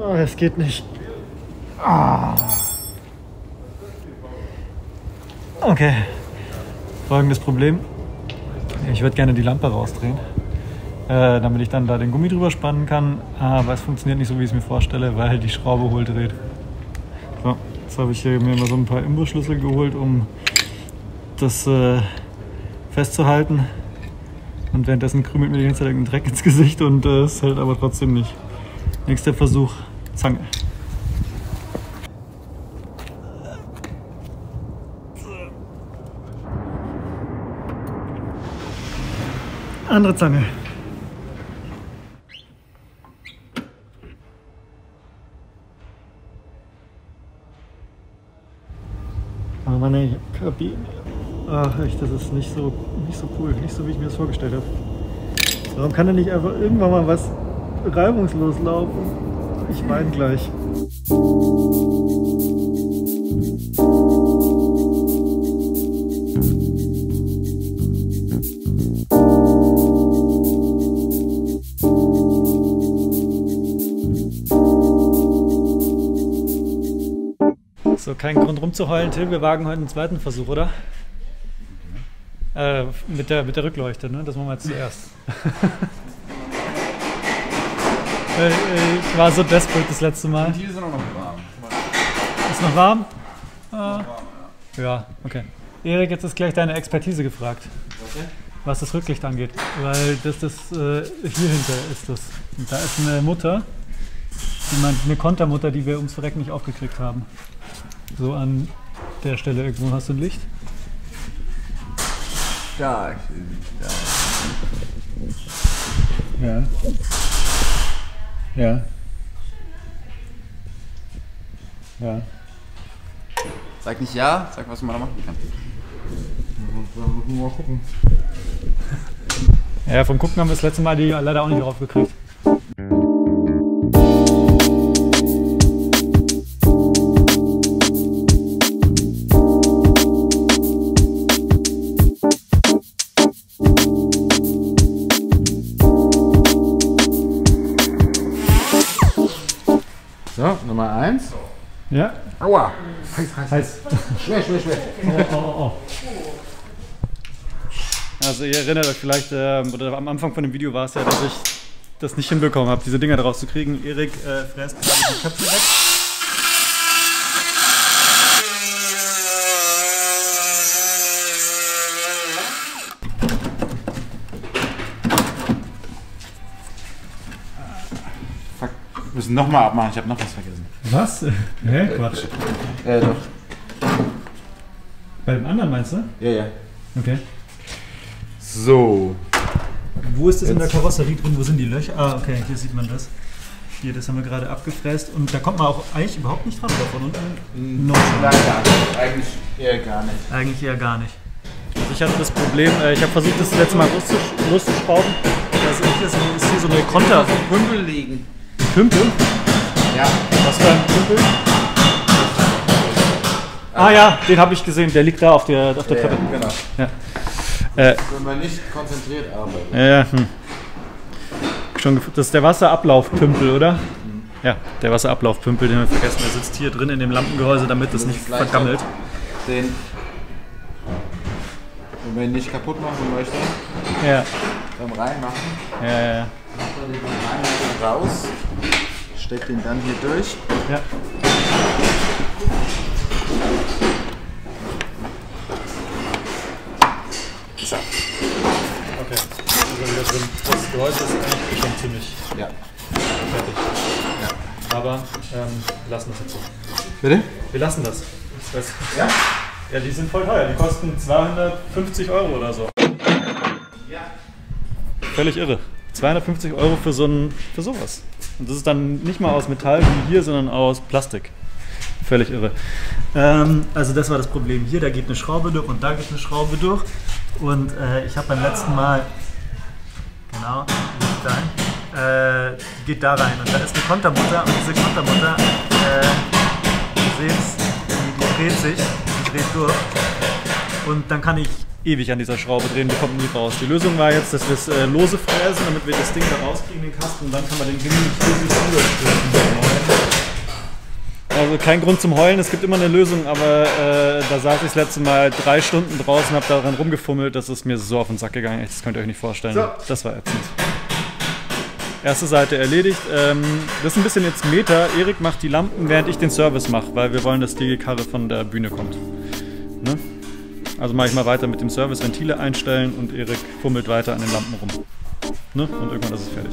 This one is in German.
Oh, es geht nicht. Ah. Okay. Folgendes Problem. Ich würde gerne die Lampe rausdrehen, damit ich dann da den Gummi drüber spannen kann. Aber es funktioniert nicht so, wie ich es mir vorstelle, weil die Schraube hohl dreht. So, jetzt habe ich mir mal so ein paar Imbusschlüssel geholt, um das festzuhalten. Und währenddessen krümelt mir die ganze Zeit irgendein Dreck ins Gesicht und es hält aber trotzdem nicht. Nächster Versuch, Zange. Andere Zange. Oh Mann, ey, Kabine. Ach echt, das ist nicht so cool, nicht so wie ich mir das vorgestellt habe. Warum kann denn nicht einfach irgendwann mal was reibungslos laufen? Ich weine gleich. So, kein Grund rumzuheulen, Till. Wir wagen heute einen zweiten Versuch, oder? Mit der Rückleuchte, ne? Das machen wir jetzt zuerst. Ich war so desperate das letzte Mal. Die sind auch noch warm. Ist noch warm? Ja, okay. Erik, jetzt ist gleich deine Expertise gefragt. Okay. Was das Rücklicht angeht. Weil hier hinter ist das. Und da ist eine Mutter, eine Kontermutter, die wir ums Verrecken nicht aufgekriegt haben. So an der Stelle irgendwo. Hast du ein Licht? Ja. Ja. Ja. Ja. Sag nicht ja, sag, was man da machen kann. Mal gucken. Ja, vom Gucken haben wir das letzte Mal die leider auch nicht draufgekriegt. So, Nummer 1. Ja. Aua! Heiß. Schwer. Oh. Also ihr erinnert euch vielleicht, oder am Anfang von dem Video war es ja, dass ich das nicht hinbekommen habe, diese Dinger daraus zu kriegen. Erik fräst gerade die Köpfe weg. Fuck, wir müssen nochmal abmachen, ich habe noch was vergessen. Was? Hä? Quatsch. Doch. Bei dem anderen meinst du? Ja. Okay. So. Wo ist das jetzt in der Karosserie drin? Wo sind die Löcher? Ah, okay, hier sieht man das. Hier, das haben wir gerade abgefräst. Und da kommt man auch eigentlich überhaupt nicht dran von unten. Nein, gar nicht. Eigentlich eher gar nicht. Eigentlich eher gar nicht. Also ich hatte das Problem, ich habe versucht, das letzte Mal loszuschrauben. Das ist hier so eine Konter. Pümpel liegen. Pümpel? Ja. Was für ein Pümpel? Ah ja, den habe ich gesehen. Der liegt da auf der Treppe. Genau. Ja. Wenn man nicht konzentriert arbeitet. Ja. Das ist der Wasserablaufpümpel, oder? Ja, der Wasserablaufpümpel, den wir vergessen. Der sitzt hier drin in dem Lampengehäuse, damit das nicht vergammelt. Den, wenn wir ihn nicht kaputt machen möchten, beim Reinmachen, Ja. macht man den Reinmachen raus, steckt ihn dann hier durch. Ja. So. Okay, also wieder drin. Das Gehäuse ist eigentlich schon ziemlich fertig. Ja. Aber wir lassen das jetzt so. Bitte? Wir lassen das. Ja? Ja, die sind voll teuer. Die kosten 250 € oder so. Ja. Völlig irre. 250 € für sowas. Und das ist dann nicht mal aus Metall wie hier, sondern aus Plastik. Völlig irre. Also das war das Problem hier. Da geht eine Schraube durch und da geht eine Schraube durch. Und ich habe beim letzten Mal, genau, die geht da rein. Und da ist eine Kontermutter und diese Kontermutter, ihr seht es, die dreht sich, die dreht durch. Und dann kann ich ewig an dieser Schraube drehen, die kommt nie raus. Die Lösung war jetzt, dass wir es lose fräsen, damit wir das Ding da rauskriegen, den Kasten, und dann kann man den gemütlich rüberstülpen. Also kein Grund zum Heulen, es gibt immer eine Lösung, aber da saß ich das letzte Mal 3 Stunden draußen, habe daran rumgefummelt, das ist mir so auf den Sack gegangen, das könnt ihr euch nicht vorstellen. So. Das war ätzend. Erste Seite erledigt. Das ist ein bisschen jetzt Meta. Erik macht die Lampen, während ich den Service mache, weil wir wollen, dass die Karre von der Bühne kommt. Ne? Also mache ich mal weiter mit dem Service, Ventile einstellen und Erik fummelt weiter an den Lampen rum. Ne? Und irgendwann ist es fertig.